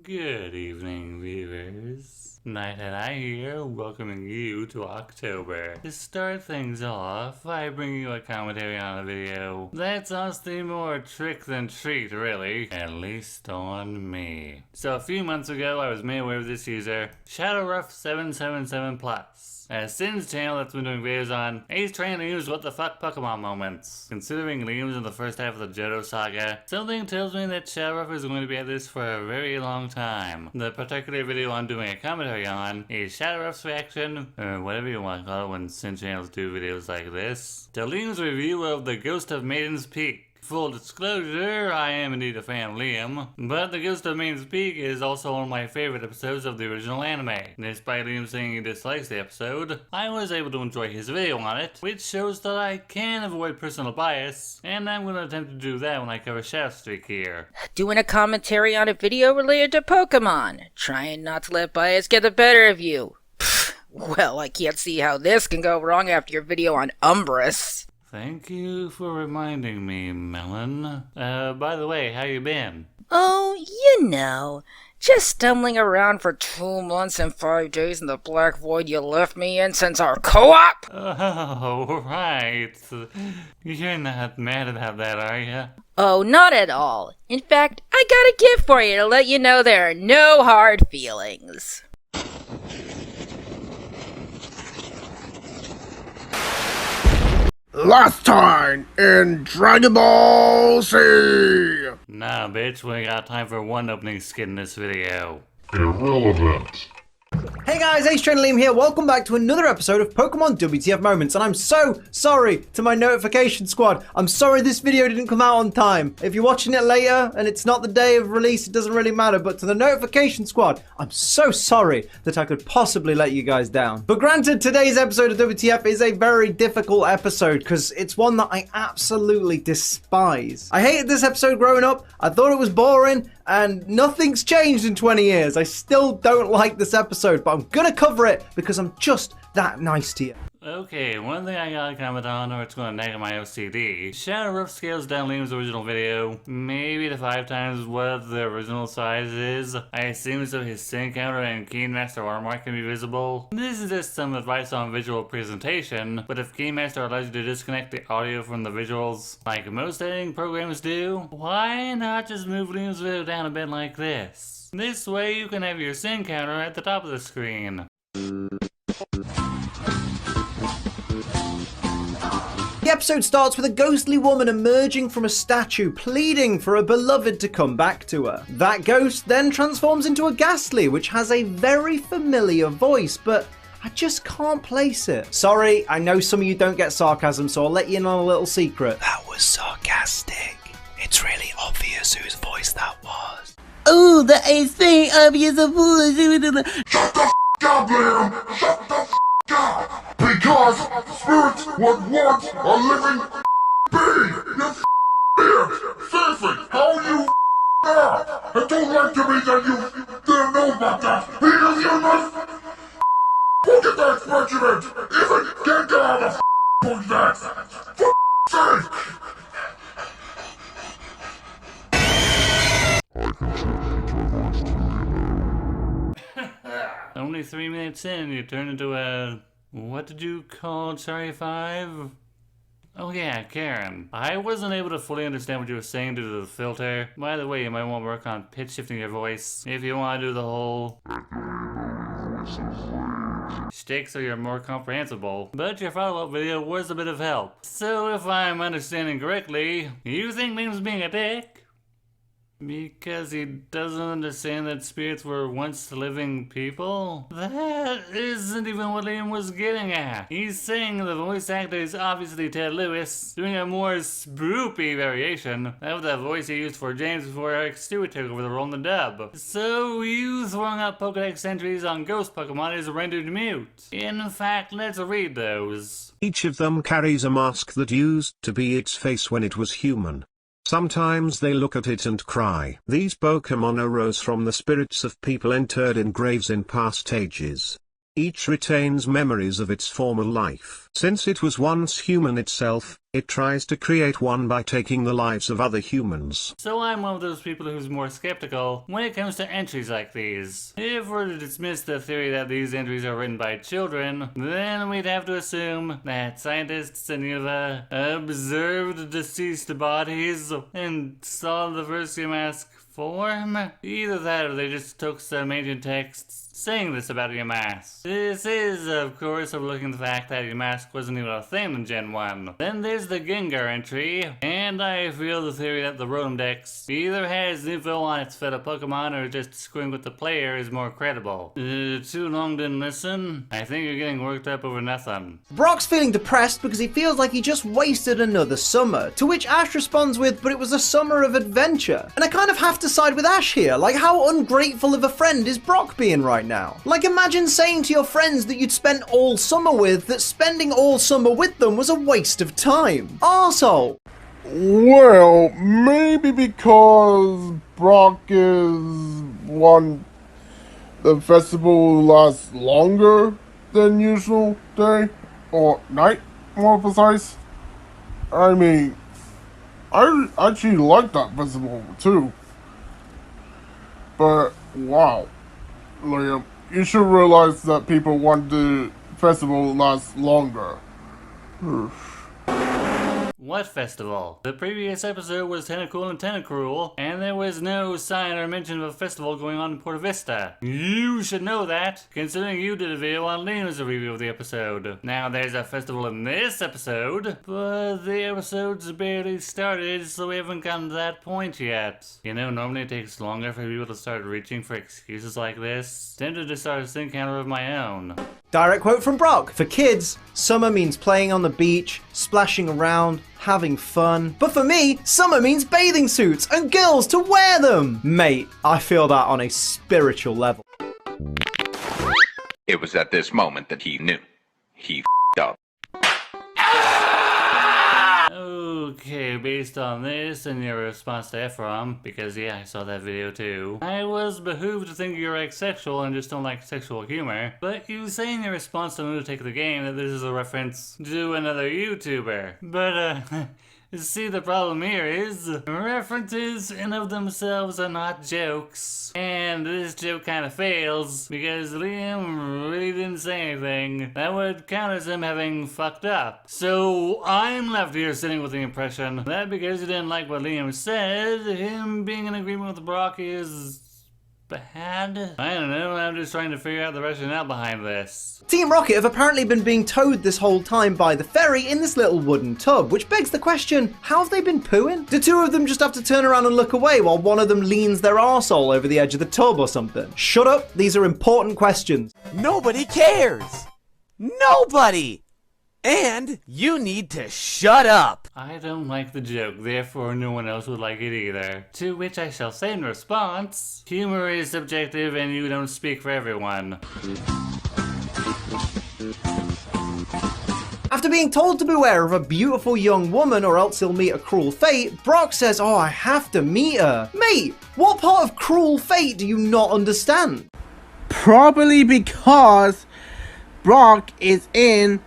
Good evening, viewers. Night and I here, welcoming you to October. To start things off, I bring you a commentary on a video that's honestly more trick than treat, really. At least on me. So a few months ago, I was made aware of this user, ShadowRuff777+. A Sin's channel that's been doing videos on Ace trying to use what the fuck Pokemon moments. Considering Liam's in the first half of the Johto saga, something tells me that ShadowRuff is going to be at this for a very long time. The particular video I'm doing a commentary on is ShadowRuff's reaction, or whatever you want to call it when Sin channels do videos like this, to Liam's review of The Ghost of Maiden's Peak. Full disclosure, I am indeed a fan of Liam, but The Ghost of Maiden's Peak is also one of my favorite episodes of the original anime. Despite Liam saying he dislikes the episode, I was able to enjoy his video on it, which shows that I can avoid personal bias, and I'm going to attempt to do that when I cover Shadow Streak here. Doing a commentary on a video related to Pokemon, trying not to let bias get the better of you. Well, I can't see how this can go wrong after your video on Umbrus. Thank you for reminding me, Melon. By the way, how you been? Oh, just stumbling around for 2 months and 5 days in the black void you left me in since our co-op! Oh, right. You're not mad about that, are you? Oh, not at all. In fact, I got a gift for you to let you know there are no hard feelings. Last time in Dragon Ball Z! Nah, bitch, we ain't got time for one opening skit in this video. Irrelevant. Hey guys, Ace Trainer Liam here. Welcome back to another episode of Pokemon WTF Moments, and I'm so sorry to my notification squad. I'm sorry this video didn't come out on time. If you're watching it later and it's not the day of release, it doesn't really matter, but to the notification squad, I'm so sorry that I could possibly let you guys down. But granted, today's episode of WTF is a very difficult episode because it's one that I absolutely despise. I hated this episode growing up. I thought it was boring, and nothing's changed in 20 years. I still don't like this episode, but I'm gonna cover it because I'm just that nice to you. Okay, one thing I gotta comment on, or it's gonna nag my OCD. ShadowRuff scales down Liam's original video, maybe to 5 times what the original size is. I assume so his Sin counter and Keymaster watermark can be visible. This is just some advice on visual presentation, but if Keymaster allows you to disconnect the audio from the visuals, like most editing programs do, why not just move Liam's video down a bit like this? This way you can have your Sin counter at the top of the screen. The episode starts with a ghostly woman emerging from a statue, pleading for a beloved to come back to her. That ghost then transforms into a Ghastly, which has a very familiar voice, but I just can't place it. Sorry, I know some of you don't get sarcasm, so I'll let you in on a little secret. That was sarcastic. It's really obvious whose voice that was. Oh, that is very obvious. Shut the f*** up, Liam! Shut the f*** up! Because spirits would want a living being! You bitch! Seriously, how you are! And don't lie to me that you didn't know about that! Because you must look at that regiment! Even can't get out of like that! For sake! I can certainly enjoy voice too, you know. Only 3 minutes in, you turn into a... what did you call Cherry 5? Oh yeah, Karen. I wasn't able to fully understand what you were saying due to the filter. By the way, you might want to work on pitch shifting your voice if you want to do the whole shtick so you're more comprehensible. But your follow-up video was a bit of help. So if I'm understanding correctly, you think Liam's being a dick? Because he doesn't understand that spirits were once living people? That isn't even what Liam was getting at. He's saying the voice actor is obviously Ted Lewis, doing a more spoopy variation of the voice he used for James before Eric Stewart took over the role in the dub. So you throwing out Pokedex entries on ghost Pokemon is rendered mute. In fact, let's read those. Each of them carries a mask that used to be its face when it was human. Sometimes they look at it and cry. These Pokemon arose from the spirits of people interred in graves in past ages. Each retains memories of its former life. Since it was once human itself, it tries to create one by taking the lives of other humans. So I'm one of those people who's more skeptical when it comes to entries like these. If we're to dismiss the theory that these entries are written by children, then we'd have to assume that scientists in either observed deceased bodies and saw the first mask form. Either that or they just took some ancient texts saying this about Yamask. This is, of course, overlooking the fact that Yamask wasn't even a thing in Gen 1. Then there's the Gengar entry, and I feel the theory that the Rotom Dex either has info on its fed up Pokemon or just screwing with the player is more credible. Too long didn't listen? I think you're getting worked up over nothing. Brock's feeling depressed because he feels like he just wasted another summer, to which Ash responds with, but it was a summer of adventure. And I kind of have to side with Ash here, like how ungrateful of a friend is Brock being right now? Like imagine saying to your friends that you'd spent all summer with that spending all summer with them was a waste of time. Arsehole. Well, maybe because Brock is one. The festival lasts longer than usual day or night, more precise. I mean, I actually like that festival too. But wow, Liam, you should realize that people want the festival to last longer. What festival? The previous episode was Tentacool and Tentacruel, and there was no sign or mention of a festival going on in Porta Vista. You should know that, considering you did a video on Liam's review of the episode. Now there's a festival in this episode, but the episode's barely started, so we haven't gotten to that point yet. You know, normally it takes longer for people to start reaching for excuses like this. Tempted to start a sync counter of my own. Direct quote from Brock. For kids, summer means playing on the beach, splashing around, having fun. But for me, summer means bathing suits and girls to wear them. Mate, I feel that on a spiritual level. It was at this moment that he knew. He f***ed up. Okay, based on this and your response to Ephraim, because yeah, I saw that video too, I was behooved to think you're asexual and just don't like sexual humor, but you say in your response to Lunatic the Game that this is a reference to another YouTuber. But, see, the problem here is references in of themselves are not jokes. And this joke kind of fails because Liam really didn't say anything that would count as him having fucked up. So I'm left here sitting with the impression that because he didn't like what Liam said, him being in agreement with Brock is bad? I don't know, I'm just trying to figure out the rationale behind this. Team Rocket have apparently been being towed this whole time by the ferry in this little wooden tub, which begs the question, how have they been pooing? Do two of them just have to turn around and look away while one of them leans their arsehole over the edge of the tub or something? Shut up, these are important questions. Nobody cares! Nobody! And you need to shut up! I don't like the joke, therefore no one else would like it either. To which I shall say in response, humor is subjective and you don't speak for everyone. After being told to beware of a beautiful young woman or else he'll meet a cruel fate, Brock says, oh, I have to meet her. Mate, what part of cruel fate do you not understand? Probably because Brock is in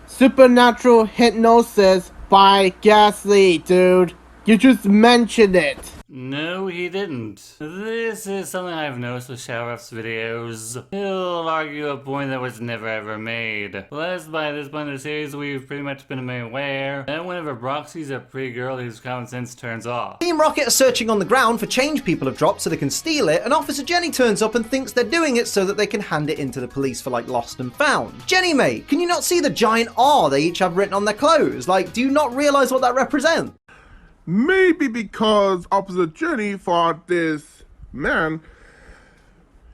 supernatural hypnosis by Ghastly, dude. You just mentioned it. No, he didn't. This is something I've noticed with Showruff's videos. He'll argue a point that was never ever made. Plus, by this point in the series, we've pretty much been made aware that whenever Brock sees a pretty girl, his common sense turns off. Team Rocket are searching on the ground for change people have dropped so they can steal it, and Officer Jenny turns up and thinks they're doing it so that they can hand it into the police for like lost and found. Jenny, mate, can you not see the giant R they each have written on their clothes? Like, do you not realise what that represents? Maybe because Officer Jenny thought this man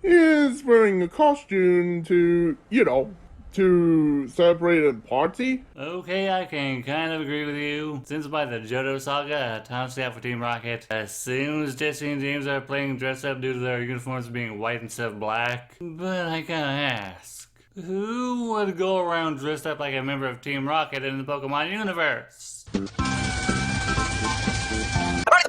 is wearing a costume to, you know, to celebrate a party. Okay, I can kind of agree with you. Since by the Johto saga, time staff for Team Rocket, as soon as Jesse and James are playing dress up due to their uniforms being white instead of black. But I gotta ask, who would go around dressed up like a member of Team Rocket in the Pokemon universe?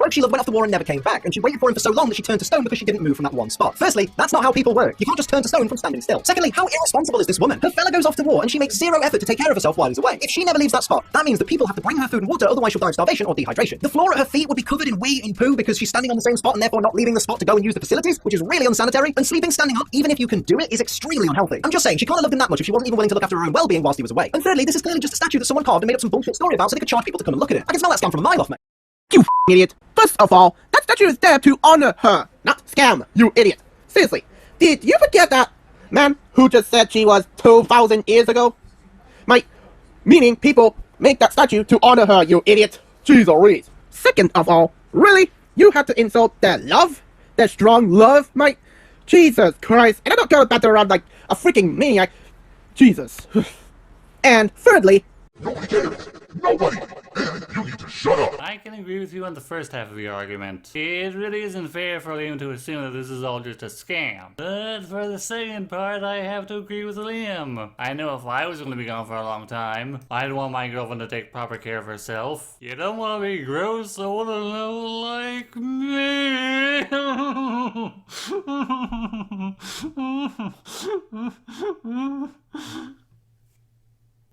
bloke she loved went off the war and never came back, and she waited for him for so long that she turned to stone because she didn't move from that one spot. Firstly, that's not how people work. You can't just turn to stone from standing still. Secondly, how irresponsible is this woman? Her fella goes off to war and she makes zero effort to take care of herself while he's away. If she never leaves that spot, that means that people have to bring her food and water, otherwise she'll die of starvation or dehydration. The floor at her feet would be covered in wee and poo because she's standing on the same spot and therefore not leaving the spot to go and use the facilities, which is really unsanitary, and sleeping standing up, even if you can do it, is extremely unhealthy. I'm just saying, she can't have loved him that much if she wasn't even willing to look after her own well-being whilst he was away. And thirdly, this is clearly just a statue that someone carved and made up some bullshit story about so they could charge people to come and look at it. I can smell that scam from a mile off, mate. You idiot. First of all, that statue is there to honor her, not scam, you idiot. Seriously, did you forget that man who just said she was 2,000 years ago? Meaning people make that statue to honor her, you idiot. Jeez Louise. Second of all, really? You had to insult their love? Their strong love, mate? Jesus Christ. And I don't go about around like a freaking maniac. Jesus. And thirdly, Nobody cares. Nobody. And you need to shut up. I can agree with you on the first half of your argument. It really isn't fair for Liam to assume that this is all just a scam. But for the second part, I have to agree with Liam. I know if I was going to be gone for a long time, I'd want my girlfriend to take proper care of herself. You don't want to be gross, old and low like me.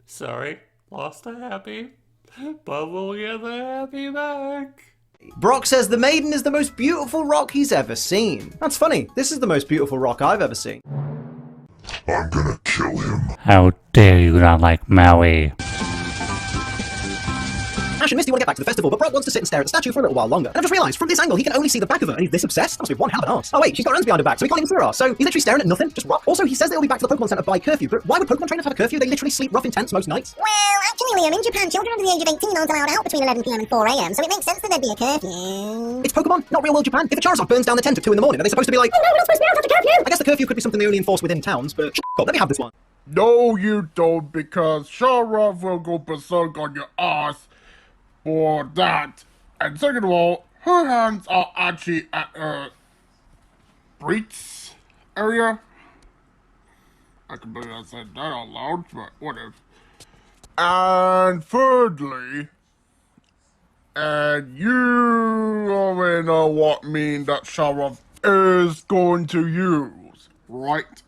Sorry. Lost a happy, but we'll get the happy back. Brock says the maiden is the most beautiful rock he's ever seen. That's funny. This is the most beautiful rock I've ever seen. I'm gonna kill him. How dare you not like Maui? Ash and Misty want to get back to the festival, but Brock wants to sit and stare at the statue for a little while longer. And I've just realised, from this angle, he can only see the back of her, and he's this obsessed. That must be one hell of an arse. Oh wait, she's got her hands behind her back, so he can't even see her arse. So he's literally staring at nothing, just rock. Also, he says they'll be back to the Pokemon Center by curfew, but why would Pokemon trainers have a curfew? They literally sleep rough in tents most nights. Well, actually, Liam, in Japan, children under the age of 18 aren't allowed out between 11 PM and 4 AM, so it makes sense that there'd be a curfew. It's Pokemon, not real world Japan. If a Charizard burns down the tent at 2 in the morning, are they supposed to be like, oh no, we're not supposed to be out after curfew? I guess the curfew could be something they only enforce within towns, but let me have this one. No, you don't, because Sharav will go berserk on your ass for that. And second of all, her hands are actually at her breeks area. I can believe I said that out loud, but whatever. And thirdly, and you already know what mean that Sharav is going to use, right?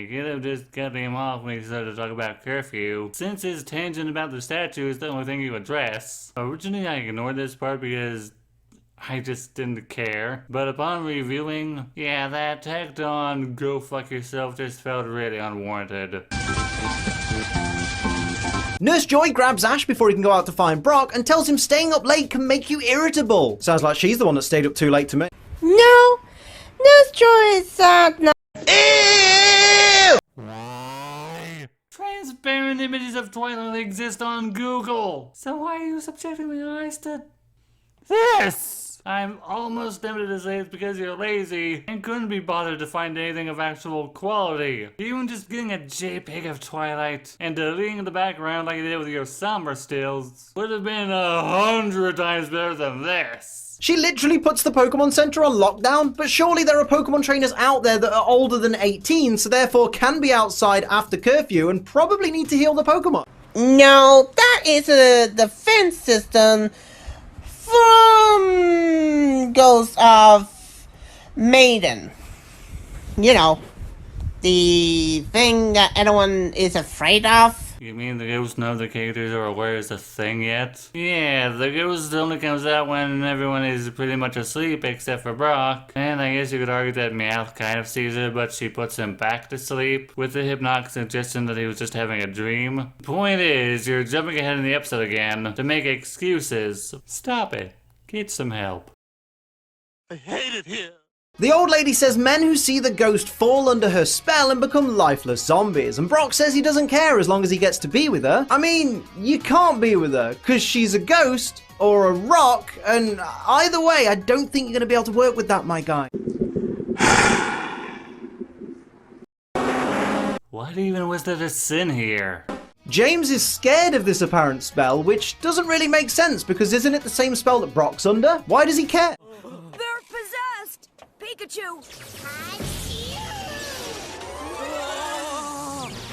You could have just cut him off when he started to talk about curfew, since his tangent about the statue is the only thing you address. Originally, I ignored this part because I just didn't care. But upon reviewing, yeah, that tacked on "go fuck yourself" just felt really unwarranted. Nurse Joy grabs Ash before he can go out to find Brock and tells him staying up late can make you irritable. Sounds like she's the one that stayed up too late to me. No, Nurse Joy is sad now. Why? Transparent images of Twilight exist on Google. So why are you subjecting my eyes to this? I'm almost tempted to say it's because you're lazy and couldn't be bothered to find anything of actual quality. Even just getting a JPEG of Twilight and deleting the background like you did with your somber stills would have been 100 times better than this. She literally puts the Pokemon Center on lockdown, but surely there are Pokemon trainers out there that are older than 18, so therefore can be outside after curfew and probably need to heal the Pokemon. No, that is a defense system from Ghost of Maiden. You know, the thing that everyone is afraid of. You mean the ghost none of the characters are aware is a thing yet? Yeah, the ghost only comes out when everyone is pretty much asleep except for Brock. And I guess you could argue that Meowth kind of sees it, but she puts him back to sleep, with the hypnotic suggestion that he was just having a dream. Point is, you're jumping ahead in the episode again to make excuses. Stop it. Get some help. I hate it here. The old lady says men who see the ghost fall under her spell and become lifeless zombies, and Brock says he doesn't care as long as he gets to be with her. I mean, you can't be with her, because she's a ghost, or a rock, and either way, I don't think you're going to be able to work with that, my guy. What even was there to sin here? James is scared of this apparent spell, which doesn't really make sense, because isn't it the same spell that Brock's under? Why does he care? They're possessed! Pikachu!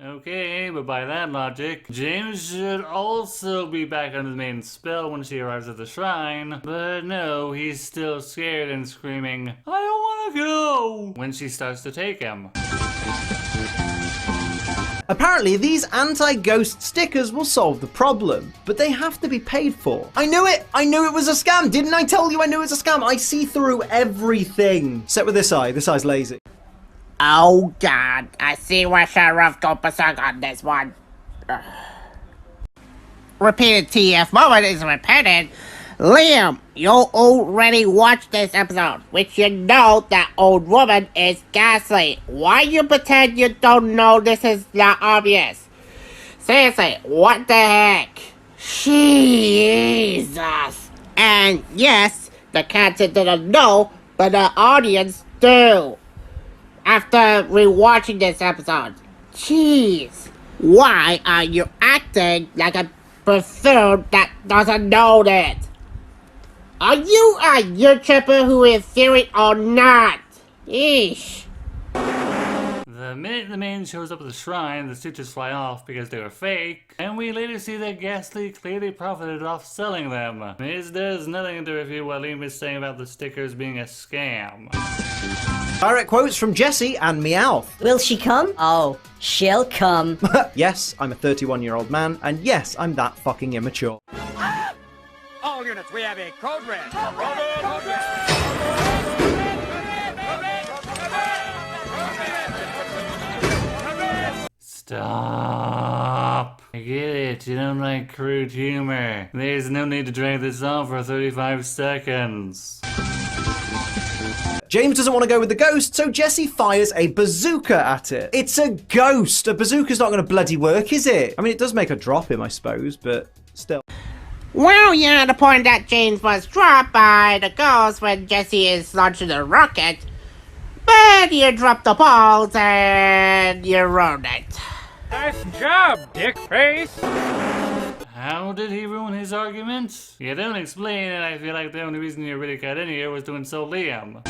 Okay, but by that logic, James should also be back under the main spell when she arrives at the shrine. But no, he's still scared and screaming, "I don't want to go!" when she starts to take him. Apparently, these anti-ghost stickers will solve the problem, but they have to be paid for. I knew it! I knew it was a scam! Didn't I tell you I knew it was a scam? I see through everything. Except with this eye. This eye's lazy. Oh god, I see why Sheriff go berserk on this one. Repeated TF moment is repeated. Liam, you already watched this episode, which you know that old woman is Ghastly. Why you pretend you don't know this is not obvious? Seriously, what the heck? Jesus. And yes, the content didn't know, but the audience do. After rewatching this episode, jeez, why are you acting like a buffoon that doesn't know it? Are you a YouTuber who is serious or not? Eesh. The minute the man shows up at the shrine, the stitches fly off because they were fake, and we later see that Ghastly clearly profited off selling them. This does nothing to refute what Liam is saying about the stickers being a scam. Direct quotes from Jessie and Meowth. Will she come? Oh, she'll come. Yes, I'm a 31-year-old man, and yes, I'm that fucking immature. All units, we have a code red. Stop. I get it, you don't like crude humor. There's no need to drag this on for 35 seconds. James doesn't want to go with the ghost, so Jessie fires a bazooka at it. It's a ghost! A bazooka's not going to bloody work, is it? I mean, it does make her drop him, I suppose, but still. Well, yeah, the point that James was dropped by the ghost when Jessie is launching the rocket. But you dropped the balls and you ruined it. Nice job, dick face. How did he ruin his argument? You don't explain, and I feel like the only reason you really got in here was to insult Liam.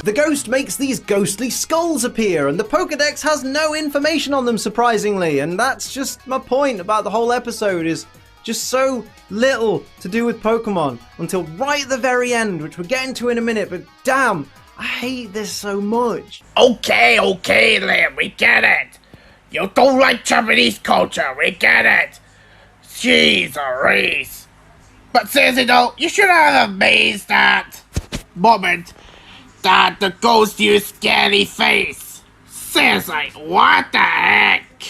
The ghost makes these ghostly skulls appear, and the Pokedex has no information on them, surprisingly, and that's just my point about the whole episode, is just so little to do with Pokemon, until right at the very end, which we're getting to in a minute, but damn, I hate this so much. Okay, Liam, we get it. You don't like Japanese culture, we get it. Jeez, Reese. But seriously though, you should have amazed that moment that the ghost used scary face. Seriously, what the heck?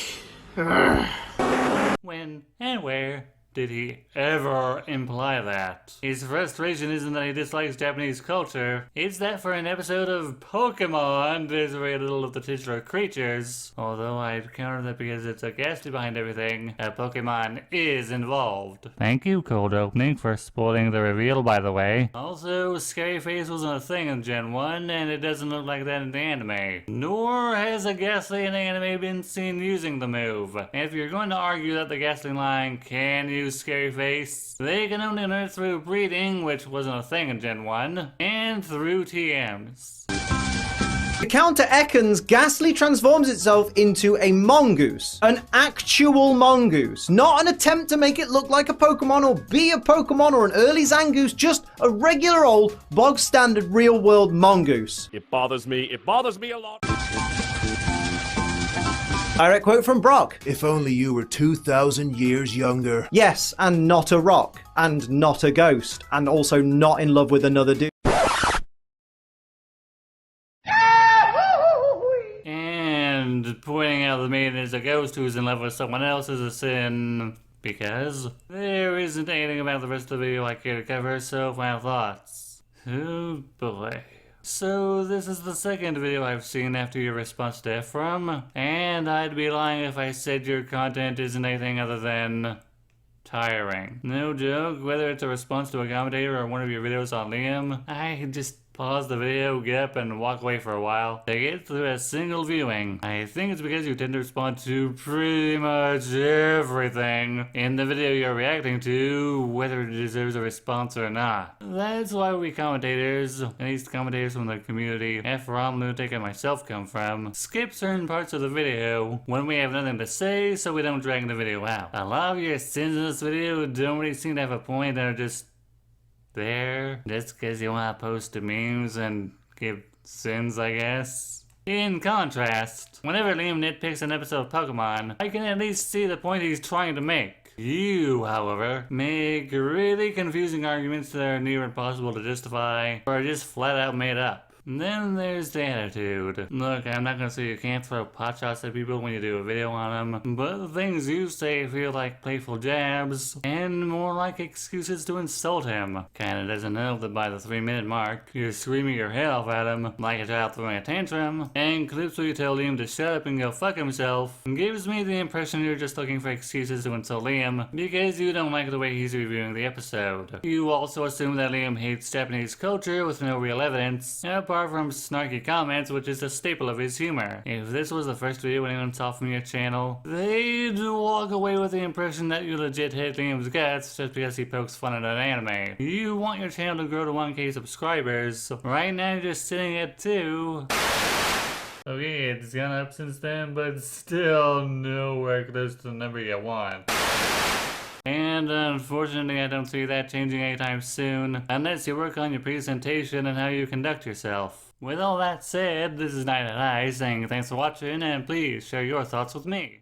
When and where did he ever imply that? His frustration isn't that he dislikes Japanese culture, it's that for an episode of Pokemon, there's very little of the titular creatures. Although I'd counter that because it's a Ghastly behind everything, a Pokemon is involved. Thank you, Cold Opening, for spoiling the reveal, by the way. Also, Scary Face wasn't a thing in Gen 1, and it doesn't look like that in the anime. Nor has a Ghastly in the anime been seen using the move. If you're going to argue that the Ghastly line can use Scary Face, they can only learn through breeding, which wasn't a thing in Gen 1, and through TMs. To counter Ekans, Ghastly transforms itself into a mongoose. An actual mongoose. Not an attempt to make it look like a Pokemon or be a Pokemon or an early Zangoose, just a regular old, bog standard real world mongoose. It bothers me a lot. Direct quote from Brock. If only you were 2,000 years younger. Yes, and not a rock, and not a ghost, and also not in love with another dude. And pointing out the maiden is a ghost who's in love with someone else is a sin, because there isn't anything about the rest of the video I care to cover, so final thoughts. Oh boy. So this is the second video I've seen after your response to Ephraim, and I'd be lying if I said your content isn't anything other than tiring. No joke, whether it's a response to a commentator or one of your videos on Liam, I just pause the video, get up, and walk away for a while to get through a single viewing. I think it's because you tend to respond to pretty much everything in the video you're reacting to, whether it deserves a response or not. That's why we commentators, at least commentators from the community F-Rom, Lunatic, and myself come from, skip certain parts of the video when we have nothing to say so we don't drag the video out. A lot of your sins in this video don't really seem to have a point and are just there just because you want to post the memes and give sins, I guess. In contrast, whenever Liam nitpicks an episode of Pokemon, I can at least see the point he's trying to make. You, however, make really confusing arguments that are near impossible to justify or are just flat out made up. And then there's the attitude. Look, I'm not gonna say you can't throw pot shots at people when you do a video on them, but the things you say feel like playful jabs and more like excuses to insult him. Kinda doesn't help that by the 3-minute mark, you're screaming your head off at him like a child throwing a tantrum, and clips where you tell Liam to shut up and go fuck himself gives me the impression you're just looking for excuses to insult Liam because you don't like the way he's reviewing the episode. You also assume that Liam hates Japanese culture with no real evidence, apart from snarky comments, which is a staple of his humor. If this was the first video anyone saw from your channel, they'd walk away with the impression that you legit hate Liam's guts just because he pokes fun at an anime. You want your channel to grow to 1K subscribers. Right now you're just sitting at 2. Okay, it's gone up since then, but still nowhere close to the number you want. And unfortunately, I don't see that changing anytime soon, unless you work on your presentation and how you conduct yourself. With all that said, this is Night at Eye saying thanks for watching, and please share your thoughts with me.